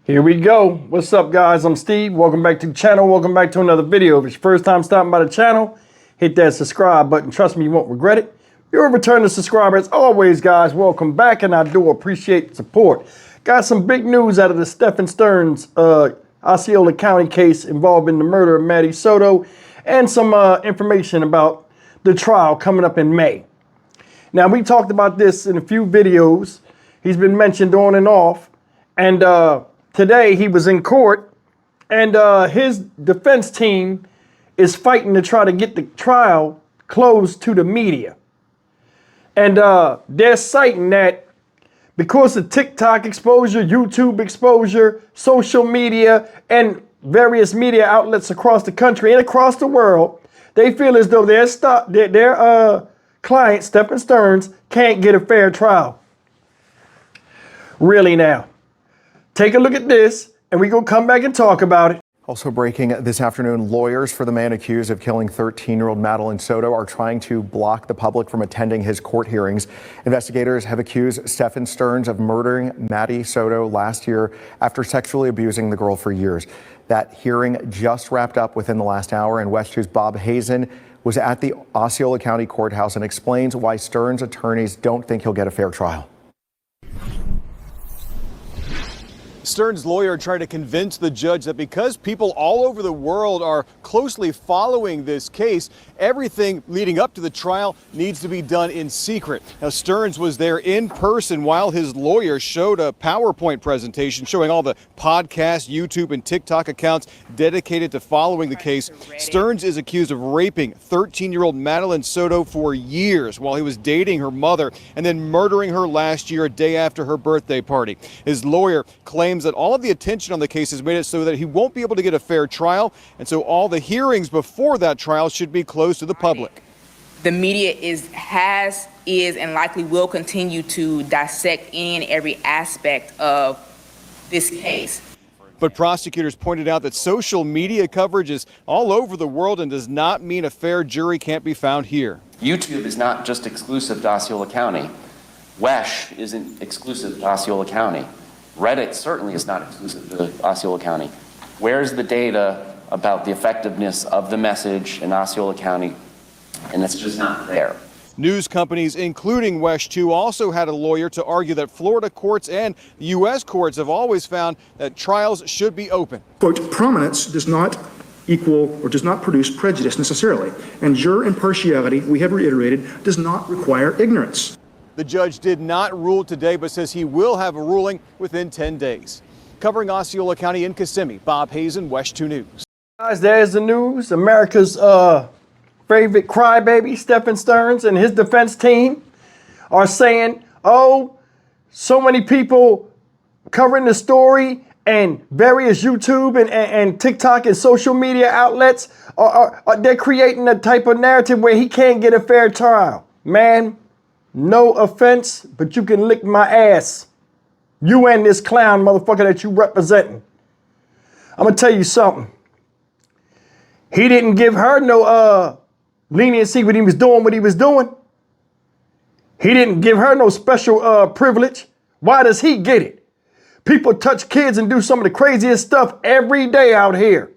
Here we go. What's up, guys? I'm Steve. Welcome back to the channel. Welcome back to another video. If it's your first time stopping by the channel, hit that subscribe button. Trust me, you won't regret it. If you're a returning subscriber, as always, guys, welcome back, and I do appreciate the support. Got some big news out of the Stephan Stearns Osceola County case involving the murder of Maddie Soto, and some information about the trial coming up in May. Now, we talked about this in a few videos. He's been mentioned on and off, and today he was in court, and his defense team is fighting to try to get the trial closed to the media. And they're citing that because of TikTok exposure, YouTube exposure, social media, and various media outlets across the country and across the world, they feel as though their client, Stephan Stearns, can't get a fair trial. Really now. Take a look at this, and we're going to come back and talk about it. Also breaking this afternoon, lawyers for the man accused of killing 13-year-old Madeline Soto are trying to block the public from attending his court hearings. Investigators have accused Stephan Stearns of murdering Maddie Soto last year after sexually abusing the girl for years. That hearing just wrapped up within the last hour, and West 2's Bob Hazen was at the Osceola County Courthouse and explains why Stearns' attorneys don't think he'll get a fair trial. Stearns' lawyer tried to convince the judge that because people all over the world are closely following this case, everything leading up to the trial needs to be done in secret. Now, Stearns was there in person while his lawyer showed a PowerPoint presentation showing all the podcasts, YouTube, and TikTok accounts dedicated to following the case. Stearns is accused of raping 13-year-old Madeline Soto for years while he was dating her mother and then murdering her last year, a day after her birthday party. His lawyer claims that all of the attention on the case has made it so that he won't be able to get a fair trial, and so all the hearings before that trial should be closed to the public. The media is, and likely will continue to dissect any and every aspect of this case. But prosecutors pointed out that social media coverage is all over the world and does not mean a fair jury can't be found here. YouTube is not just exclusive to Osceola County. WESH isn't exclusive to Osceola County. Reddit certainly is not exclusive to Osceola County. Where's the data about the effectiveness of the message in Osceola County? And it's just not there. News companies, including WESH 2, also had a lawyer to argue that Florida courts and U.S. courts have always found that trials should be open. Quote, prominence does not equal or does not produce prejudice necessarily, and juror impartiality, we have reiterated, does not require ignorance. The judge did not rule today, but says he will have a ruling within 10 days. Covering Osceola County in Kissimmee, Bob Hazen, WESH 2 News. Guys, there's the news. America's favorite crybaby, Stephan Stearns, and his defense team are saying, oh, so many people covering the story, and various YouTube and TikTok and social media outlets they're creating a type of narrative where he can't get a fair trial. Man, no offense, but you can lick my ass. You and this clown motherfucker that you representing. I'm gonna tell you something. He didn't give her no leniency when he was doing what he was doing. He didn't give her no special privilege. Why does he get it? People touch kids and do some of the craziest stuff every day out here.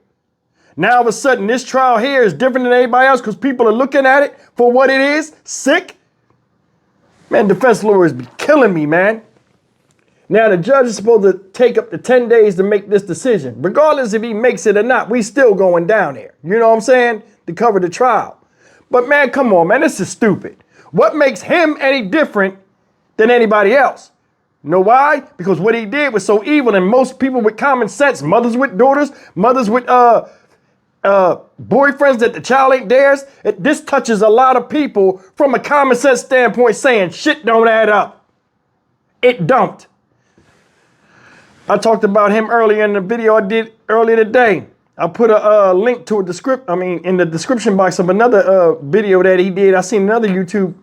Now all of a sudden this trial here is different than anybody else because people are looking at it for what it is, sick. Man, defense lawyers be killing me, man. Now the judge is supposed to take up to 10 days to make this decision. Regardless if he makes it or not, we still going down there. You know what I'm saying? To cover the trial. But man, come on, man, this is stupid. What makes him any different than anybody else? You know why? Because what he did was so evil, and most people with common sense, mothers with daughters, mothers with boyfriends that the child ain't theirs. This touches a lot of people from a common sense standpoint saying shit don't add up. It don't. I talked about him earlier in the video I did earlier today. I put a link to in the description box of another video that he did. I seen another YouTube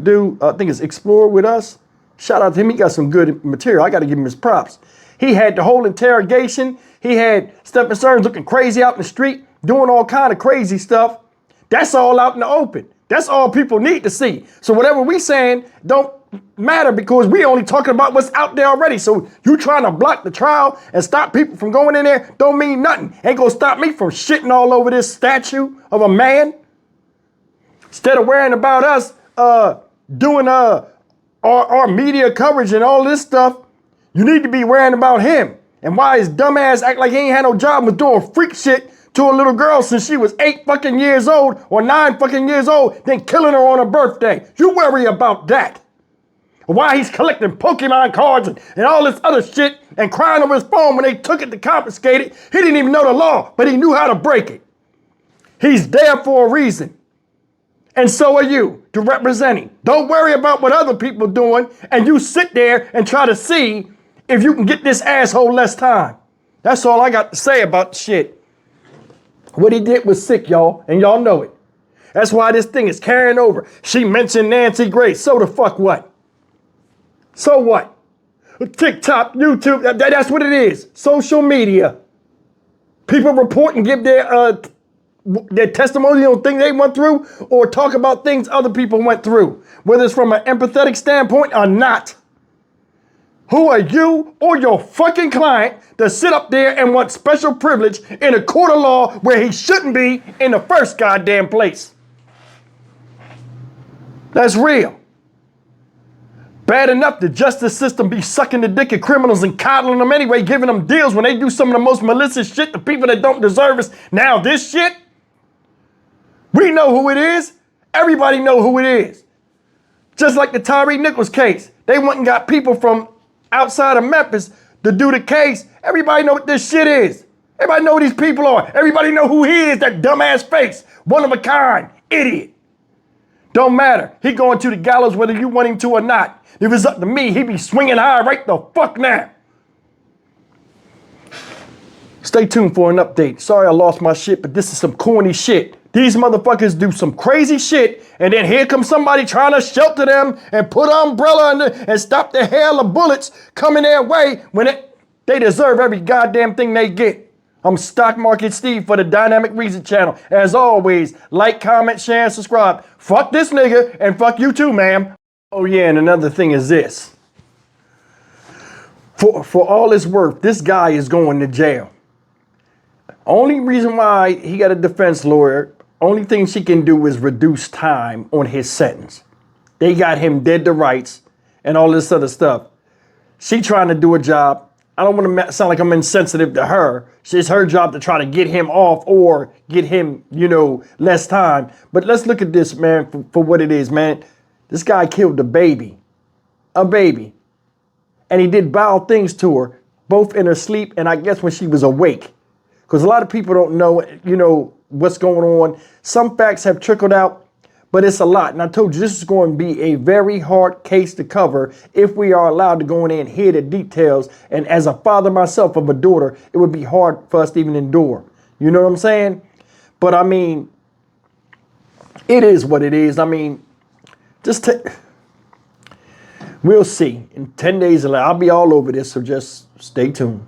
dude, I think it's Explore With Us. Shout out to him, he got some good material. I gotta give him his props. He had the whole interrogation. He had Stephan Stearns looking crazy out in the street, doing all kind of crazy stuff. That's all out in the open. That's all people need to see. So whatever we saying don't matter because we only talking about what's out there already. So you trying to block the trial and stop people from going in there don't mean nothing. Ain't gonna stop me from shitting all over this statue of a man. Instead of worrying about us doing our media coverage and all this stuff, you need to be worrying about him and why his dumb ass act like he ain't had no job, was doing freak shit to a little girl since she was 8 fucking years old or 9 fucking years old, then killing her on her birthday. You worry about that. Why he's collecting Pokemon cards and all this other shit and crying over his phone when they took it to confiscate it. He didn't even know the law, but he knew how to break it. He's there for a reason. And so are you, to represent him. Don't worry about what other people are doing, and you sit there and try to see if you can get this asshole less time. That's all I got to say about the shit. What he did was sick, y'all, and y'all know it. That's why this thing is carrying over. She mentioned Nancy Grace. So the fuck what? So what? TikTok, YouTube, that's what it is. Social media. People report and give their testimony on things they went through or talk about things other people went through, whether it's from an empathetic standpoint or not. Who are you or your fucking client to sit up there and want special privilege in a court of law where he shouldn't be in the first goddamn place? That's real. Bad enough the justice system be sucking the dick of criminals and coddling them anyway, giving them deals when they do some of the most malicious shit to people that don't deserve us. Now this shit, we know who it is. Everybody know who it is. Just like the Tyree Nichols case. They went and got people from outside of Memphis to do the case. Everybody know what this shit is. Everybody know who these people are. Everybody know who he is, that dumbass face. One of a kind, idiot. Don't matter. He going to the gallows whether you want him to or not. If it's up to me, he be swinging high right the fuck now. Stay tuned for an update. Sorry I lost my shit, but this is some corny shit. These motherfuckers do some crazy shit, and then here comes somebody trying to shelter them and put an umbrella under and stop the hail of bullets coming their way when they deserve every goddamn thing they get. I'm Stock Market Steve for the Dynamic Reason channel. As always, like, comment, share, and subscribe. Fuck this nigga, and fuck you too, ma'am. Oh yeah, and another thing is this. For all it's worth, this guy is going to jail. Only reason why he got a defense lawyer, only thing she can do is reduce time on his sentence. They got him dead to rights and all this other stuff. She trying to do a job. I don't want to sound like I'm insensitive to her. It's her job to try to get him off or get him, less time. But let's look at this, man, for what it is, man. This guy killed a baby. And he did vile things to her, both in her sleep and I guess when she was awake. Because a lot of people don't know, what's going on. Some facts have trickled out, but it's a lot. And I told you this is going to be a very hard case to cover if we are allowed to go in there and hear the details. And as a father myself of a daughter, it would be hard for us to even endure. You know what I'm saying? But I mean, it is what it is. I mean, we'll see. In 10 days, I'll be all over this, so just stay tuned.